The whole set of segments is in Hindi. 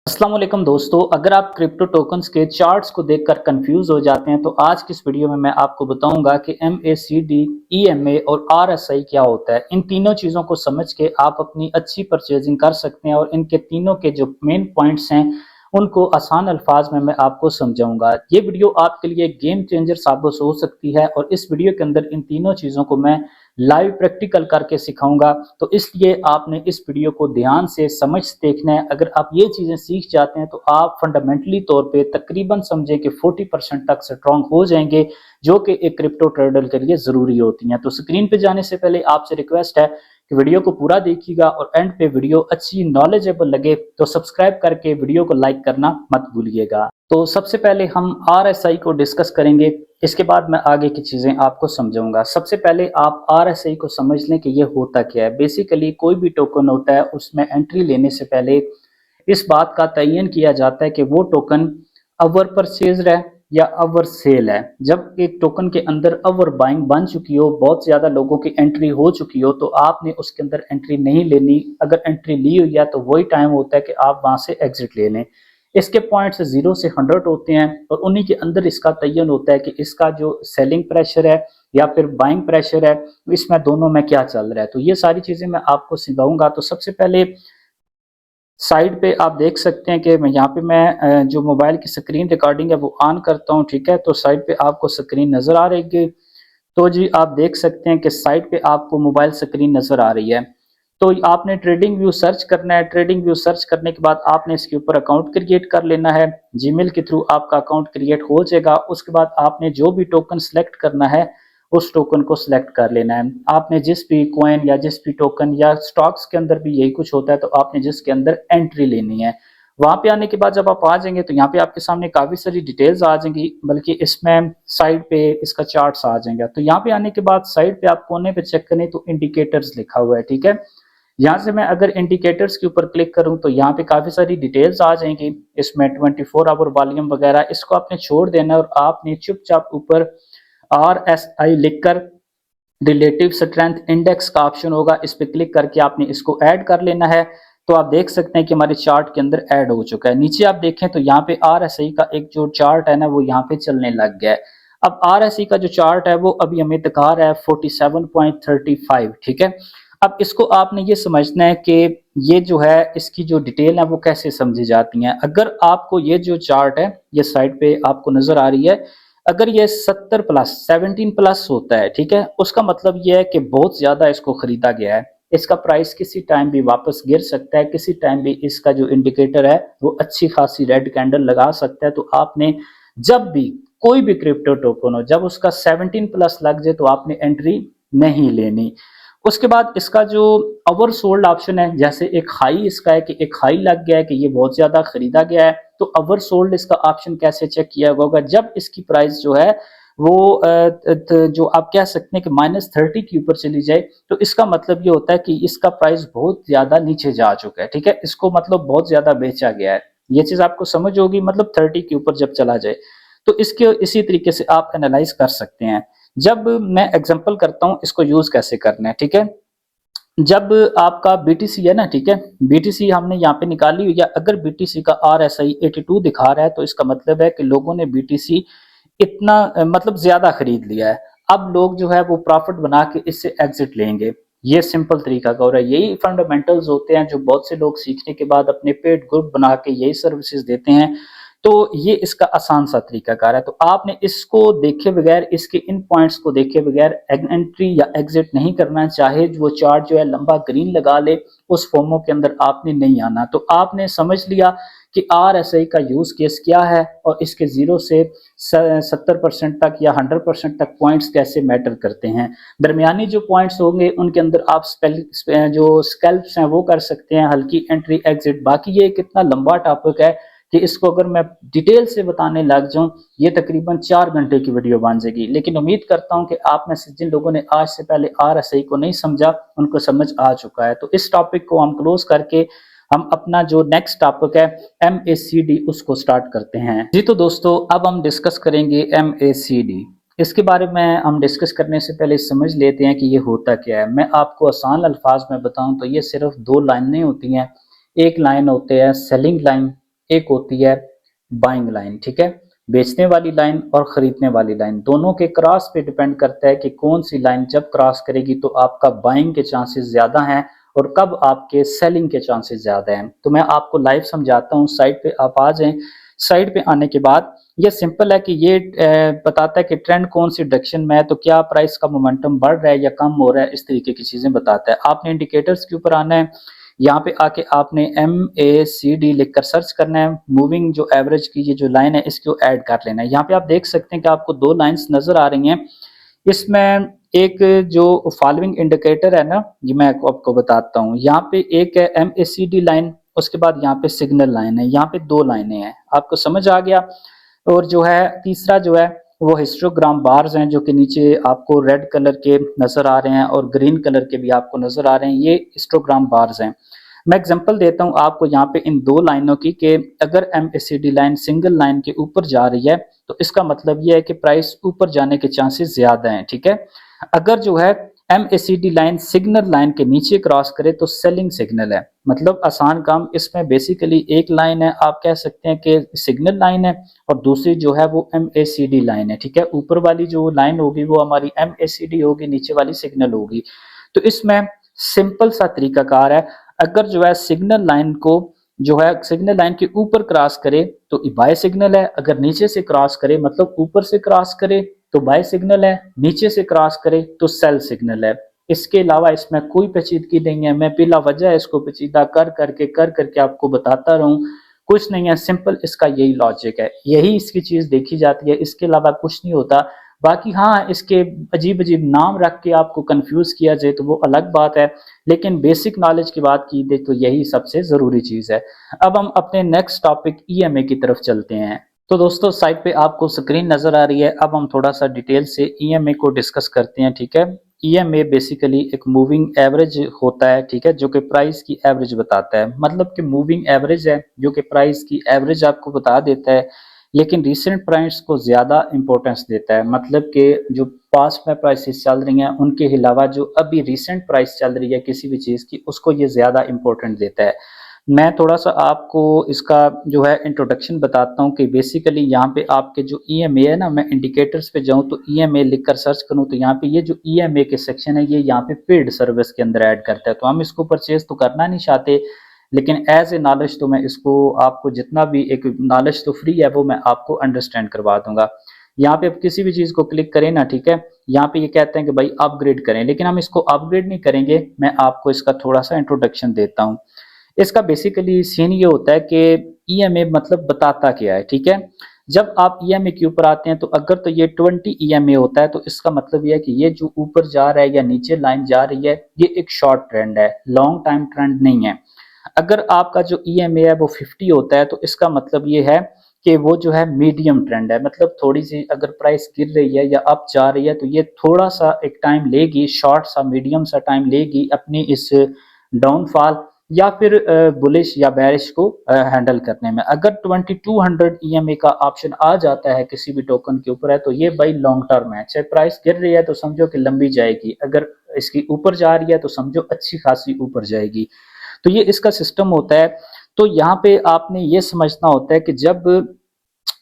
अस्सलाम वालेकुम दोस्तों, अगर आप क्रिप्टो टोकन्स के चार्ट्स को देखकर कंफ्यूज हो जाते हैं तो आज की इस वीडियो में मैं आपको बताऊंगा कि MACD, EMA और RSI क्या होता है। इन तीनों चीज़ों को समझ के आप अपनी अच्छी परचेजिंग कर सकते हैं और इनके तीनों के जो मेन पॉइंट्स हैं उनको आसान अल्फाज में मैं आपको समझाऊंगा। ये वीडियो आपके लिए गेम चेंजर साबित हो सकती है और इस वीडियो के अंदर इन तीनों चीज़ों को मैं लाइव प्रैक्टिकल करके सिखाऊंगा, तो इसलिए आपने इस वीडियो को ध्यान से समझ देखना है। अगर आप ये चीज़ें सीख जाते हैं तो आप फंडामेंटली तौर पे तकरीबन समझें कि 40% तक स्ट्रांग हो जाएंगे, जो कि एक क्रिप्टो ट्रेडर के लिए ज़रूरी होती हैं। तो स्क्रीन पे जाने से पहले आपसे रिक्वेस्ट है कि वीडियो को पूरा देखिएगा और एंड पे वीडियो अच्छी नॉलेजेबल लगे तो सब्सक्राइब करके वीडियो को लाइक करना मत भूलिएगा। तो सबसे पहले हम RSI को डिस्कस करेंगे, इसके बाद मैं आगे की चीज़ें आपको समझाऊंगा। सबसे पहले आप RSI को समझ लें कि ये होता क्या है। बेसिकली कोई भी टोकन होता है उसमें एंट्री लेने से पहले इस बात का तयन किया जाता है कि वो टोकन अवर परचेज है या अवर सेल है। जब एक टोकन के अंदर अवर बाइंग बन चुकी हो, बहुत ज्यादा लोगों की एंट्री हो चुकी हो, तो आपने उसके अंदर एंट्री नहीं लेनी। अगर एंट्री ली हुई है तो वही टाइम होता है कि आप वहां से एग्जिट ले लें। इसके पॉइंट्स 0 से 100 होते हैं और उन्हीं के अंदर इसका तयन होता है कि इसका जो सेलिंग प्रेशर है या फिर बाइंग प्रेशर है, इसमें दोनों में क्या चल रहा है। तो ये सारी चीजें मैं आपको सिखाऊंगा। तो सबसे पहले साइड पे आप देख सकते हैं कि मैं यहाँ पे मैं जो मोबाइल की स्क्रीन रिकॉर्डिंग है वो ऑन करता हूँ, ठीक है। तो साइड पे आपको स्क्रीन नजर आ रही है। तो जी आप देख सकते हैं कि साइड पे आपको मोबाइल स्क्रीन नजर आ रही है। तो आपने ट्रेडिंग व्यू सर्च करना है। ट्रेडिंग व्यू सर्च करने के बाद आपने इसके ऊपर अकाउंट क्रिएट कर लेना है। जीमेल के थ्रू आपका अकाउंट क्रिएट हो जाएगा। उसके बाद आपने जो भी टोकन सेलेक्ट करना है उस टोकन को सिलेक्ट कर लेना है। आपने जिस भी कॉइन या जिस भी टोकन या स्टॉक्स के अंदर भी यही कुछ होता है, तो आपने जिसके अंदर एंट्री लेनी है। वहां पे आने के बाद जब आप आ जाएंगे तो यहाँ पे आपके सामने काफी सारी डिटेल्स आ जाएंगी, बल्कि इसमें साइड पे इसका चार्ट्स आ जाएंगे। तो यहाँ पे आने के बाद साइड पे आप कोने पे चेक करें तो इंडिकेटर्स लिखा हुआ है, ठीक है। यहाँ से मैं अगर इंडिकेटर्स के ऊपर क्लिक करूं तो यहाँ पे काफी सारी डिटेल्स आ जाएंगी। इसमें 24 आवर वॉल्यूम वगैरह, इसको आपने छोड़ देना और आपने चुपचाप ऊपर RSI लिखकर रिलेटिव स्ट्रेंथ इंडेक्स का ऑप्शन होगा, इस पे क्लिक करके आपने इसको ऐड कर लेना है। तो आप देख सकते हैं कि हमारे चार्ट के अंदर ऐड हो चुका है। नीचे आप देखें तो यहाँ पे RSI का एक जो चार्ट है ना वो यहाँ पे चलने लग गया है। अब RSI का जो चार्ट है वो अभी हमें दिखा रहा है 47.35, ठीक है। अब इसको आपने ये समझना है कि ये जो है इसकी जो डिटेल है वो कैसे समझी जाती है। अगर आपको ये जो चार्ट है ये साइड पे आपको नजर आ रही है, अगर ये 70 प्लस 17 प्लस होता है, ठीक है, उसका मतलब ये है कि बहुत ज्यादा इसको खरीदा गया है। इसका प्राइस किसी टाइम भी वापस गिर सकता है, किसी टाइम भी इसका जो इंडिकेटर है वो अच्छी खासी रेड कैंडल लगा सकता है। तो आपने जब भी कोई भी क्रिप्टो टोकन हो, जब उसका 17 प्लस लग जाए तो आपने एंट्री नहीं लेनी। उसके बाद इसका जो ओवर सोल्ड ऑप्शन है, जैसे एक हाई इसका है कि एक हाई लग गया है कि ये बहुत ज्यादा खरीदा गया है, तो ओवर सोल्ड इसका ऑप्शन कैसे चेक किया होगा, जब इसकी प्राइस जो है वो जो आप कह सकते हैं कि -30 के ऊपर चली जाए, तो इसका मतलब ये होता है कि इसका प्राइस बहुत ज्यादा नीचे जा चुका है, ठीक है। इसको मतलब बहुत ज्यादा बेचा गया है। ये चीज आपको समझ होगी, मतलब 30 के ऊपर जब चला जाए तो इसके इसी तरीके से आप एनालाइज कर सकते हैं। जब मैं एग्जांपल करता हूं इसको यूज कैसे करना है, ठीक है। जब आपका BTC है ना, ठीक है, BTC हमने यहाँ पे निकाली हुई है। अगर BTC का RSI 82 दिखा रहा है तो इसका मतलब है कि लोगों ने BTC इतना मतलब ज्यादा खरीद लिया है। अब लोग जो है वो प्रॉफिट बना के इससे एग्जिट लेंगे। ये सिंपल तरीका का हो रहा है। यही फंडामेंटल्स होते हैं जो बहुत से लोग सीखने के बाद अपने पेड ग्रुप बना के यही सर्विसेज देते हैं। तो ये इसका आसान सा तरीकाकार है। तो आपने इसको देखे बगैर, इसके इन पॉइंट्स को देखे बगैर एंट्री या एग्जिट नहीं करना। चाहे वो चार्ट जो है लंबा ग्रीन लगा ले, उस फोमो के अंदर आपने नहीं आना। तो आपने समझ लिया कि RSI का यूज केस क्या है और इसके 0 से 70% तक या 100% तक पॉइंट्स कैसे मैटर करते हैं। दरमियानी जो पॉइंट्स होंगे उनके अंदर आप जो स्कैल्प्स हैं वो कर सकते हैं, हल्की एंट्री एग्जिट। बाकी ये कितना लंबा टॉपिक है कि इसको अगर मैं डिटेल से बताने लग जाऊं ये तकरीबन 4 घंटे की वीडियो बन जाएगी। लेकिन उम्मीद करता हूं कि आप में से जिन लोगों ने आज से पहले RSI को नहीं समझा उनको समझ आ चुका है। तो इस टॉपिक को हम क्लोज करके हम अपना जो नेक्स्ट टॉपिक है MACD उसको स्टार्ट करते हैं। जी तो दोस्तों अब हम डिस्कस करेंगे MACD। इसके बारे में हम डिस्कस करने से पहले समझ लेते हैं कि ये होता क्या है। मैं आपको आसान अल्फाज में बताऊं तो ये सिर्फ 2 लाइनें होती हैं। एक लाइन होती है सेलिंग लाइन एक होती है बाइंग लाइन, ठीक है, बेचने वाली लाइन और खरीदने वाली लाइन, दोनों के क्रॉस पे डिपेंड करता है कि कौन सी लाइन जब क्रॉस करेगी तो आपका बाइंग के चांसेस ज्यादा हैं और कब आपके सेलिंग के चांसेस ज्यादा हैं। तो मैं आपको लाइव समझाता हूँ, साइड पे आप आ जाएं। साइड पे आने के बाद ये सिंपल है कि ये बताता है कि ट्रेंड कौन सी डायरेक्शन में है, तो क्या प्राइस का मोमेंटम बढ़ रहा है या कम हो रहा है, इस तरीके की चीजें बताता है। आपने इंडिकेटर्स के ऊपर आना है, यहाँ पे आके आपने MACD लिखकर सर्च करना है, मूविंग जो एवरेज की ये जो लाइन है इसको ऐड कर लेना है। यहाँ पे आप देख सकते हैं कि आपको दो लाइंस नजर आ रही हैं, इसमें एक जो फॉलोइंग इंडिकेटर है ना, ये मैं आपको बताता हूँ। यहाँ पे एक है MACD लाइन, उसके बाद यहाँ पे सिग्नल लाइन है, यहाँ पे दो लाइनें हैं, आपको समझ आ गया। और जो है तीसरा जो है वो हिस्टोग्राम बार्स हैं, जो कि नीचे आपको रेड कलर के नजर आ रहे हैं और ग्रीन कलर के भी आपको नजर आ रहे हैं, ये हिस्टोग्राम बार्स हैं। मैं एग्जांपल देता हूं आपको यहाँ पे इन दो लाइनों की, कि अगर MACD लाइन सिंगल लाइन के ऊपर जा रही है तो इसका मतलब ये है कि प्राइस ऊपर जाने के चांसेस ज्यादा हैं, ठीक है। अगर जो है MACD लाइन सिग्नल लाइन के नीचे क्रॉस करे तो सेलिंग सिग्नल है। मतलब आसान काम, इसमें बेसिकली एक लाइन है, आप कह सकते हैं कि सिग्नल लाइन है, और दूसरी जो है वो MACD लाइन है, ठीक है। ऊपर वाली जो लाइन होगी वो हमारी MACD होगी, नीचे वाली सिग्नल होगी। तो इसमें सिंपल सा तरीकाकार है, अगर जो है सिग्नल लाइन को जो है सिग्नल लाइन के ऊपर क्रॉस करे तो बाय सिग्नल है, अगर नीचे से क्रॉस करे मतलब ऊपर से क्रॉस करे तो बाय सिग्नल है, नीचे से क्रॉस करे तो सेल सिग्नल है। इसके अलावा इसमें कोई पेचीदगी नहीं है, मैं बिला वजह इसको पेचीदा कर करके आपको बताता रहूं, कुछ नहीं है, सिंपल इसका यही लॉजिक है, यही इसकी चीज देखी जाती है, इसके अलावा कुछ नहीं होता। बाकी हाँ, इसके अजीब अजीब नाम रख के आपको कंफ्यूज किया जाए तो वो अलग बात है, लेकिन बेसिक नॉलेज की बात की जाए तो यही सबसे जरूरी चीज है। अब हम अपने नेक्स्ट टॉपिक EMA की तरफ चलते हैं। तो दोस्तों साइड पे आपको स्क्रीन नजर आ रही है, अब हम थोड़ा सा डिटेल से EMA को डिस्कस करते हैं, ठीक है। EMA बेसिकली एक मूविंग एवरेज होता है, ठीक है, जो कि प्राइस की एवरेज बताता है। मतलब कि मूविंग एवरेज है जो कि प्राइस की एवरेज आपको बता देता है, लेकिन रिसेंट प्राइस को ज्यादा इंपॉर्टेंस देता है। मतलब कि जो पास्ट में प्राइसेस चल रही हैं उनके अलावा जो अभी रिसेंट प्राइस चल रही है किसी भी चीज की, उसको ये ज्यादा इंपॉर्टेंट देता है। मैं थोड़ा सा आपको इसका जो है इंट्रोडक्शन बताता हूँ कि बेसिकली यहाँ पे आपके जो EMA है ना, मैं इंडिकेटर्स पे जाऊँ तो EMA लिखकर सर्च करूँ तो यहाँ पे ये जो EMA के सेक्शन है ये यहाँ पे पेड सर्विस के अंदर ऐड करता है। तो हम इसको परचेज तो करना नहीं चाहते, लेकिन एज ए नॉलेज तो मैं इसको आपको जितना भी एक नॉलेज तो फ्री है वो मैं आपको अंडरस्टैंड करवा दूंगा। यहाँ पे आप किसी भी चीज को क्लिक करें ना, ठीक है, यहाँ पे ये कहते हैं कि भाई अपग्रेड करें, लेकिन हम इसको अपग्रेड नहीं करेंगे, मैं आपको इसका थोड़ा सा इंट्रोडक्शन देता हूँ। इसका बेसिकली सीन ये होता है कि EMA मतलब बताता क्या है, ठीक है। जब आप EMA के ऊपर आते हैं तो अगर तो ये 20 EMA होता है तो इसका मतलब ये है कि ये जो ऊपर जा रहा है या नीचे लाइन जा रही है ये एक शॉर्ट ट्रेंड है, लॉन्ग टाइम ट्रेंड नहीं है। अगर आपका जो EMA है वो 50 होता है तो इसका मतलब ये है कि वो जो है मीडियम ट्रेंड है। मतलब थोड़ी सी अगर प्राइस गिर रही है या अप जा रही है तो ये थोड़ा सा एक टाइम लेगी, शॉर्ट सा मीडियम सा टाइम लेगी अपनी इस डाउनफॉल या फिर बुलिश या बेरिश को हैंडल करने में। अगर 2200 EMA का ऑप्शन आ जाता है किसी भी टोकन के ऊपर है तो ये भाई लॉन्ग टर्म है, चाहे प्राइस गिर रही है तो समझो कि लंबी जाएगी, अगर इसकी ऊपर जा रही है तो समझो अच्छी खासी ऊपर जाएगी। तो ये इसका सिस्टम होता है। तो यहाँ पे आपने ये समझना होता है कि जब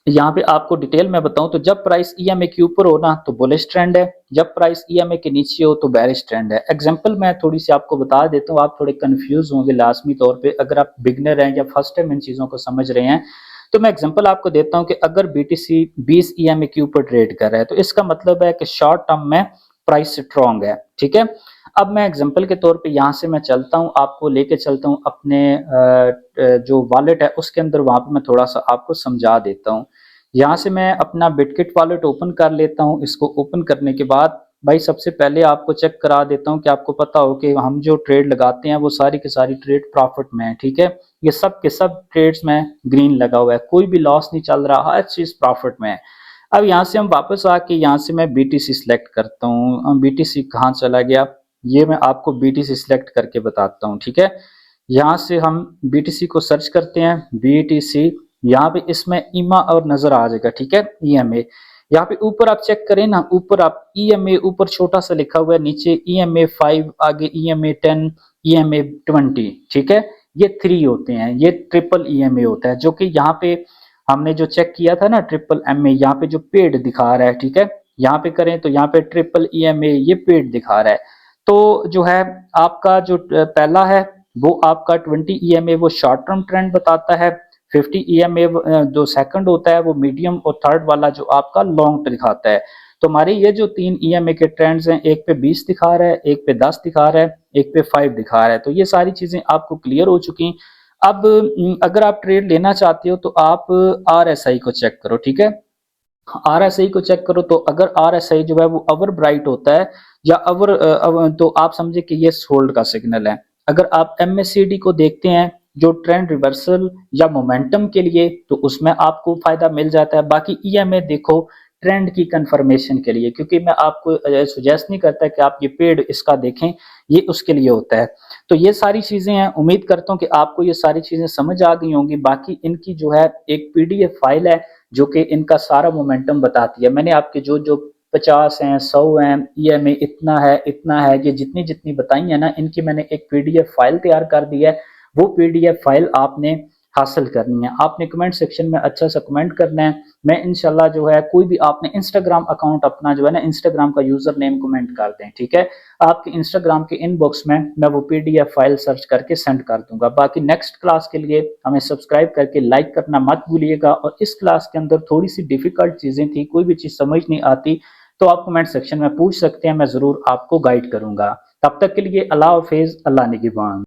यहाँ पे आपको डिटेल में बताऊं तो जब प्राइस EMA के ऊपर हो ना तो बुलिश ट्रेंड है, जब प्राइस EMA के नीचे हो तो बेरिश ट्रेंड है। एग्जांपल मैं थोड़ी सी आपको बता देता हूँ, आप थोड़े कंफ्यूज होंगे लाजमी तौर पे, अगर आप बिगनर हैं या फर्स्ट टाइम इन चीजों को समझ रहे हैं तो मैं एग्जांपल आपको देता हूँ कि अगर BTC 20 EMA के ऊपर ट्रेड कर रहा है तो इसका मतलब है कि शॉर्ट टर्म में प्राइस स्ट्रॉन्ग है, ठीक है। अब मैं एग्जांपल के तौर पे यहाँ से मैं चलता हूँ, आपको लेके चलता हूँ अपने जो वॉलेट है उसके अंदर, वहां पे मैं थोड़ा सा आपको समझा देता हूँ। यहाँ से मैं अपना बिटकिट वॉलेट ओपन कर लेता हूँ। इसको ओपन करने के बाद भाई सबसे पहले आपको चेक करा देता हूँ कि आपको पता हो कि हम जो ट्रेड लगाते हैं वो सारी की सारी ट्रेड प्रॉफिट में है, ठीक है। ये सब के सब ट्रेड्स में ग्रीन लगा हुआ है, कोई भी लॉस नहीं चल रहा, हर चीज प्रॉफिट में है। अब यहाँ से हम वापस आके यहाँ से मैं BTC सिलेक्ट करता हूँ। BTC कहाँ चला गया, ये मैं आपको BTC सिलेक्ट करके बताता हूँ, ठीक है। यहाँ से हम BTC को सर्च करते हैं, BTC, यहाँ पे इसमें EMA और नजर आ जाएगा, ठीक है, EMA। यहाँ पे ऊपर आप चेक करें ना, ऊपर आप EMA ऊपर छोटा सा लिखा हुआ है, नीचे EMA 5, आगे EMA 10, EMA 20, ठीक है, ये 3 होते हैं, ये ट्रिपल EMA होता है, जो कि यहाँ पे हमने जो चेक किया था ना ट्रिपल MA, यहाँ पे जो पेड दिखा रहा है, ठीक है, यहाँ पे करें तो यहाँ पे ट्रिपल EMA ये पेड दिखा रहा है। तो जो है आपका जो पहला है वो आपका 20 EMA वो शॉर्ट टर्म ट्रेंड बताता है, 50 EMA जो सेकंड होता है वो मीडियम, और थर्ड वाला जो आपका लॉन्ग दिखाता है। तो हमारे ये जो 3 EMA के ट्रेंड्स हैं, एक पे 20 दिखा रहा है, एक पे 10 दिखा रहा है, एक पे 5 दिखा रहा है। तो ये सारी चीजें आपको क्लियर हो चुकी। अब अगर आप ट्रेड लेना चाहते हो तो आप RSI को चेक करो, ठीक है, RSI को चेक करो। तो अगर RSI जो है वो ओवर ब्राइट होता है या तो आप समझे कि ये होल्ड का सिग्नल है। अगर आप MACD को देखते हैं जो ट्रेंड रिवर्सल या मोमेंटम के लिए, तो उसमें आपको फायदा मिल जाता है। बाकी EMA देखो ट्रेंड की कंफर्मेशन के लिए, क्योंकि मैं आपको सुजेस्ट नहीं करता कि आप ये पेड इसका देखें, ये उसके लिए होता है। तो ये सारी चीजें हैं, उम्मीद करता हूँ कि आपको ये सारी चीजें समझ आ गई होंगी। बाकी इनकी जो है एक PDF फाइल है जो कि इनका सारा मोमेंटम बताती है। मैंने आपके जो जो 50 हैं, 100 हैं, EMA इतना है, ये जितनी जितनी बताई है ना, इनकी मैंने एक PDF फाइल तैयार कर दी है। वो PDF फाइल आपने हासिल करनी है। आपने कमेंट सेक्शन में अच्छा सा कमेंट करना है। मैं इंशाल्लाह जो है, कोई भी आपने इंस्टाग्राम अकाउंट अपना जो है ना, इंस्टाग्राम का यूजर नेम कमेंट कर दें, ठीक है, आपके इंस्टाग्राम के इनबॉक्स में मैं वो PDF फाइल सर्च करके सेंड कर दूंगा। बाकी नेक्स्ट क्लास के लिए हमें सब्सक्राइब करके लाइक करना मत भूलिएगा। और इस क्लास के अंदर थोड़ी सी डिफिकल्ट चीजें थी, कोई भी चीज समझ नहीं आती तो आप कमेंट सेक्शन में पूछ सकते हैं, मैं जरूर आपको गाइड करूंगा। तब तक के लिए अल्लाह हाफिज, अल्लाह निगहबान।